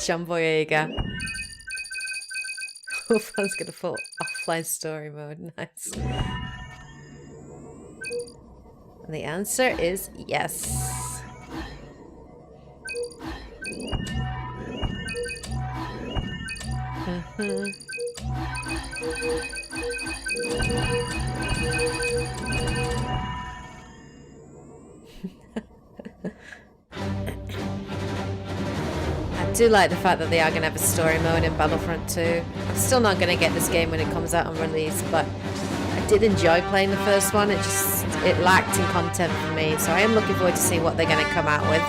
John Boyega. Wolfman's gonna fall offline story mode. Nice. And the answer is yes. I do like the fact that they are going to have a story mode in Battlefront 2. I'm still not going to get this game when it comes out on release, but I did enjoy playing the first one. It lacked in content for me, so I am looking forward to see what they're going to come out with.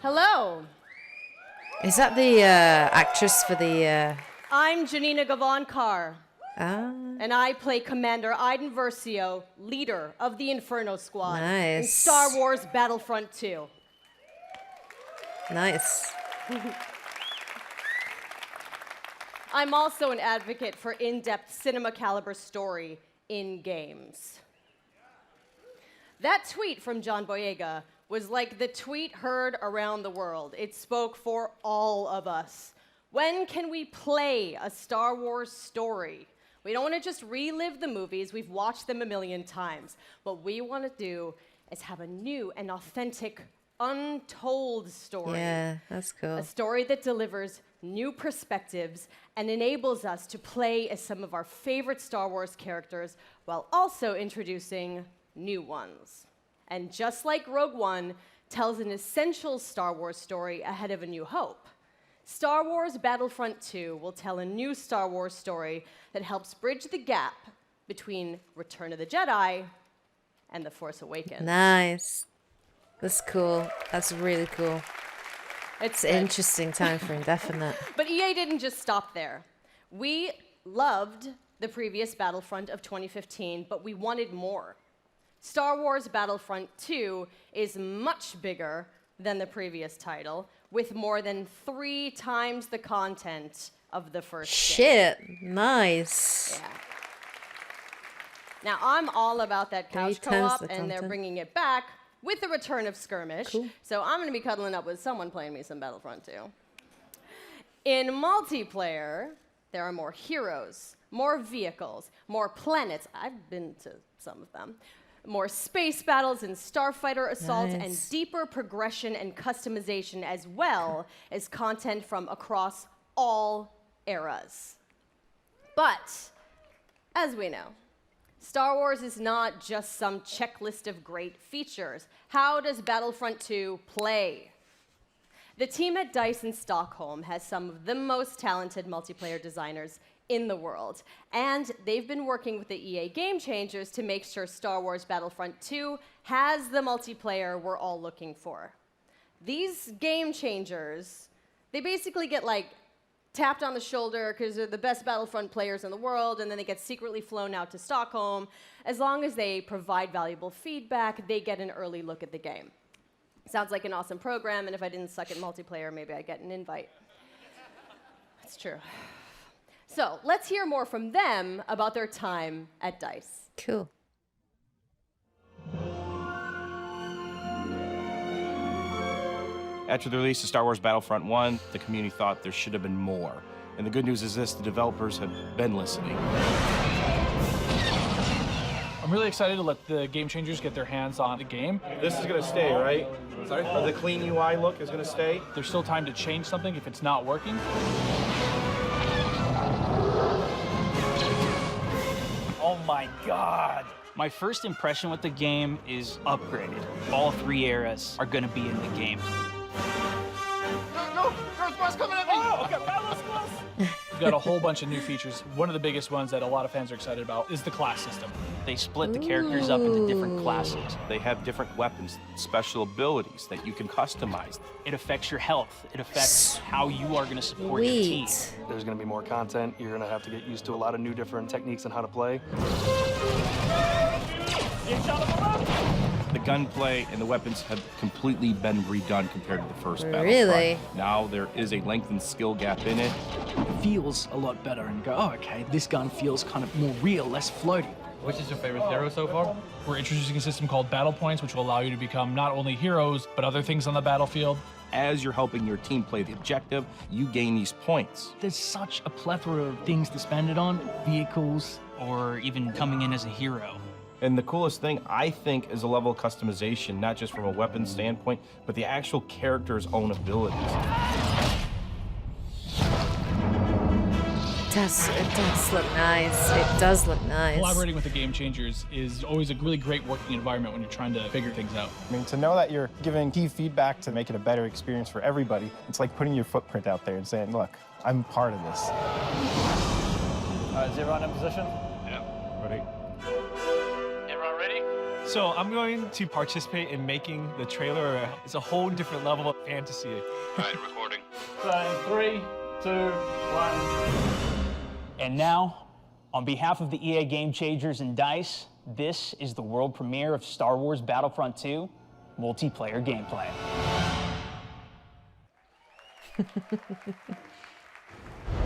Hello. Is that the actress for the... I'm Janina Gavankar. Ah. And I play Commander Iden Versio, leader of the Inferno Squad in Nice. Star Wars Battlefront 2. Nice. I'm also an advocate for in-depth cinema caliber story in games. That tweet from John Boyega was like the tweet heard around the world. It spoke for all of us. When can we play a Star Wars story? We don't want to just relive the movies. We've watched them a million times. What we want to do is have a new and authentic, untold story. Yeah, that's cool. A story that delivers new perspectives and enables us to play as some of our favorite Star Wars characters while also introducing new ones. And just like Rogue One tells an essential Star Wars story ahead of A New Hope, Star Wars Battlefront 2 will tell a new Star Wars story that helps bridge the gap between Return of the Jedi and The Force Awakens. Nice. That's cool. That's really cool. It's an interesting time for Indefinite. But EA didn't just stop there. We loved the previous Battlefront of 2015, but we wanted more. Star Wars Battlefront 2 is much bigger than the previous title, with more than 3 times the content of the first game. Shit, nice. Yeah. Now, I'm all about that couch 3 times co-op, the and they're content. bringing it back with the return of Skirmish. Cool. So I'm going to be cuddling up with someone playing me some Battlefront 2. In multiplayer, there are more heroes, more vehicles, more planets. I've been to some of them. More space battles and starfighter assaults, Nice. and deeper progression and customization, as well as content from across all eras. But, as we know, Star Wars is not just some checklist of great features. How does Battlefront 2 play? The team at DICE in Stockholm has some of the most talented multiplayer designers in the world, and they've been working with the EA Game Changers to make sure Star Wars Battlefront 2 has the multiplayer we're all looking for. These Game Changers, they basically get like tapped on the shoulder because they're the best Battlefront players in the world, and then they get secretly flown out to Stockholm. As long as they provide valuable feedback, they get an early look at the game. Sounds like an awesome program, and if I didn't suck at multiplayer, maybe I'd get an invite. That's true. So let's hear more from them about their time at DICE. Cool. After the release of Star Wars Battlefront 1, the community thought there should have been more. And the good news is this, the developers have been listening. I'm really excited to let the Game Changers get their hands on the game. This is going to stay, right? Sorry? The clean UI look is going to stay? There's still time to change something if it's not working. Oh my God. My first impression with the game is upgraded. All 3 eras are gonna be in the game. No! There's bus coming at me! Oh, okay, that was close. We've got a whole bunch of new features. One of the biggest ones that a lot of fans are excited about is the class system. They split the characters up into different classes. They have different weapons, special abilities that you can customize. It affects your health. It affects how you are gonna support your team. Sweet. There's going to be more content. You're going to have to get used to a lot of new different techniques on how to play. The gunplay and the weapons have completely been redone compared to the first Really? Battlefront. Now there is a lengthened skill gap in it. It feels a lot better and go, oh, okay, this gun feels kind of more real, less floaty. Which is your favorite hero so far? We're introducing a system called Battle Points, which will allow you to become not only heroes, but other things on the battlefield. As you're helping your team play the objective, you gain these points. There's such a plethora of things to spend it on, vehicles, or even coming in as a hero. And the coolest thing, I think, is a level of customization, not just from a weapon standpoint, but the actual character's own abilities. It does look nice. It does look nice. Collaborating with the game changers is always a really great working environment when you're trying to figure things out. I mean, to know that you're giving key feedback to make it a better experience for everybody, it's like putting your footprint out there and saying, look, I'm part of this. Is everyone in position? Yeah. Ready? Everyone ready? So I'm going to participate in making the trailer. It's a whole different level of fantasy. All right, recording. So in 3, 2, 1. And now, on behalf of the EA Game Changers and DICE, this is the world premiere of Star Wars Battlefront 2 multiplayer gameplay. It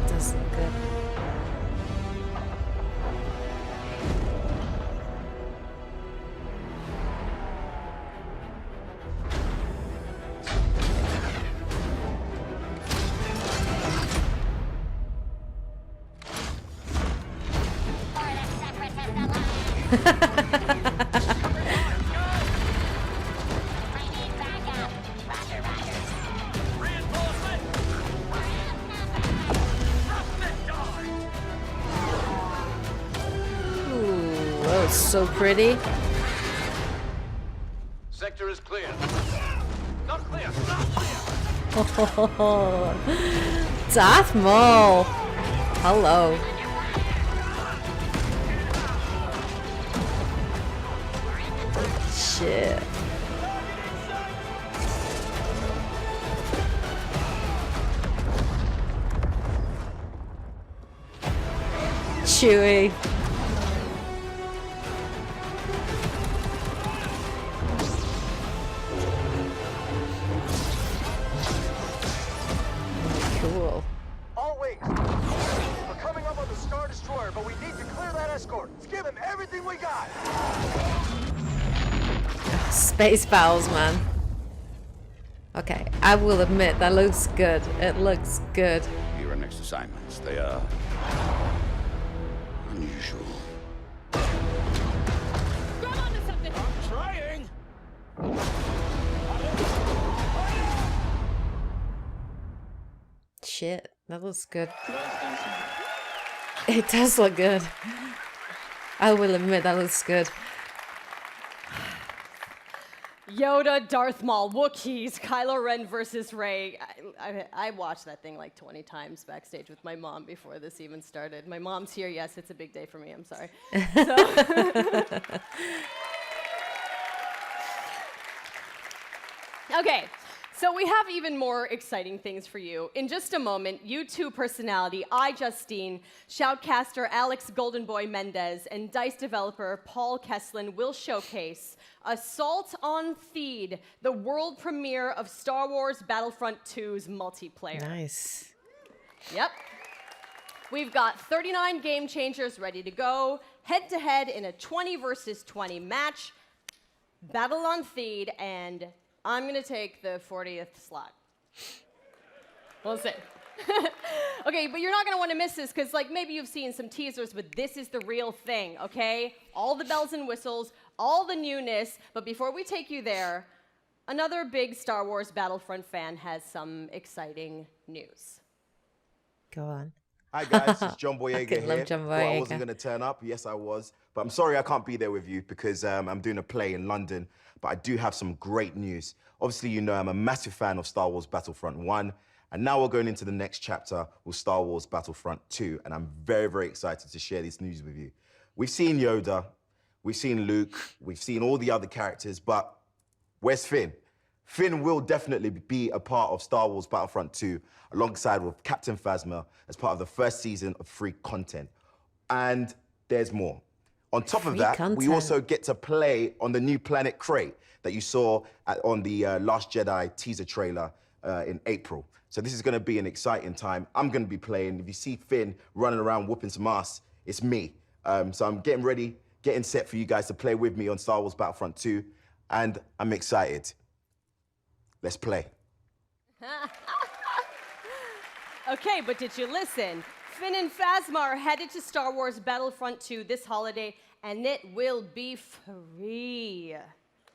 does look good. Ooh, that was so pretty. Sector is clear. Not clear. Not clear. Oh, Darth Maul. Hello. Shit. Chewie. Cool. All wings. We're coming up on the Star Destroyer, but we need to clear that escort. Let's give him everything we got. Space battles, man. Okay, I will admit that looks good. It looks good. Your next assignments, they are unusual. Grab onto something. I'm trying. Shit, that looks good. It does look good. I will admit that looks good. Yoda, Darth Maul, Wookiees, Kylo Ren versus Rey. I watched that thing like 20 times backstage with my mom before this even started. My mom's here. Yes, it's a big day for me. I'm sorry. Okay, so we have even more exciting things for you. In just a moment, YouTube personality iJustine, shoutcaster Alex Goldenboy Mendez, and DICE developer Paul Kesslin will showcase Assault on Theed, the world premiere of Star Wars Battlefront 2's multiplayer. Nice. Yep. We've got 39 game changers ready to go, head-to-head in a 20 versus 20 match, Battle on Theed, and I'm gonna take the 40th slot. We'll see. Okay, but you're not gonna wanna miss this, because like maybe you've seen some teasers, but this is the real thing, okay? All the bells and whistles, all the newness, but before we take you there, another big Star Wars Battlefront fan has some exciting news. Go on. Hi guys, it's John Boyega fucking love here. John Thought I Boyega. wasn't going to turn up. Yes, I was. But I'm sorry I can't be there with you because I'm doing a play in London. But I do have some great news. Obviously, you know I'm a massive fan of Star Wars Battlefront 1. And now we're going into the next chapter with Star Wars Battlefront 2. And I'm very, very excited to share this news with you. We've seen Yoda, we've seen Luke, we've seen all the other characters, but where's Finn? Finn will definitely be a part of Star Wars Battlefront 2 alongside with Captain Phasma as part of the first season of free content. And there's more. On top of that, we also get to play on the new planet Crate that you saw on the Last Jedi teaser trailer in April. So this is going to be an exciting time. I'm going to be playing. If you see Finn running around whooping some ass, it's me. So I'm getting ready, getting set for you guys to play with me on Star Wars Battlefront 2, and I'm excited. Let's play. Okay, but did you listen? Finn and Phasma are headed to Star Wars Battlefront 2 this holiday, and it will be free.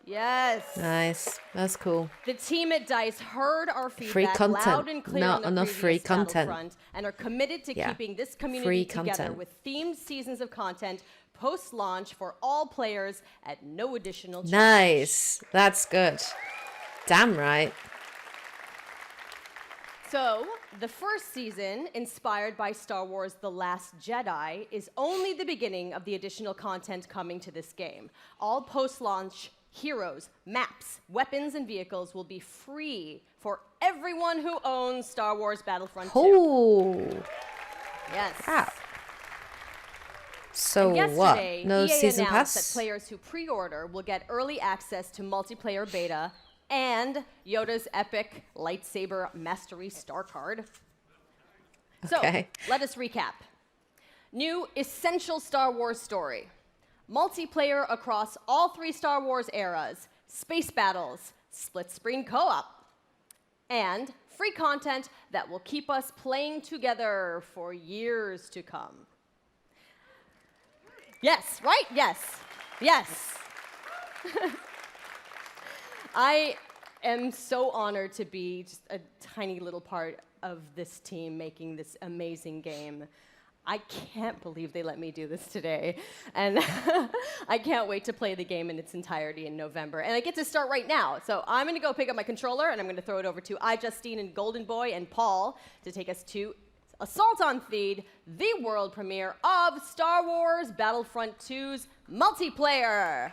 Yes. Nice. That's cool. The team at DICE heard our feedback Free content. loud and clear Not on the enough previous free content. Battlefront, and are committed to Yeah. keeping this community Free together content. with themed seasons of content post-launch for all players at no additional charge. Nice. That's good. Damn right. So, the first season, inspired by Star Wars The Last Jedi, is only the beginning of the additional content coming to this game. All post-launch heroes, maps, weapons, and vehicles will be free for everyone who owns Star Wars Battlefront 2. Oh. Yes. Crap. So And what? yesterday, No EA season announced pass? that players who pre-order will get early access to multiplayer beta and Yoda's epic lightsaber mastery star card. Okay. So, let us recap. New essential Star Wars story. Multiplayer across all 3 Star Wars eras, space battles, split-screen co-op, and free content that will keep us playing together for years to come. Yes, right? Yes. Yes. I am so honored to be just a tiny little part of this team making this amazing game. I can't believe they let me do this today. And I can't wait to play the game in its entirety in November. And I get to start right now. So I'm going to go pick up my controller, and I'm going to throw it over to iJustine and Golden Boy and Paul to take us to Assault on Theed, the world premiere of Star Wars Battlefront 2's multiplayer.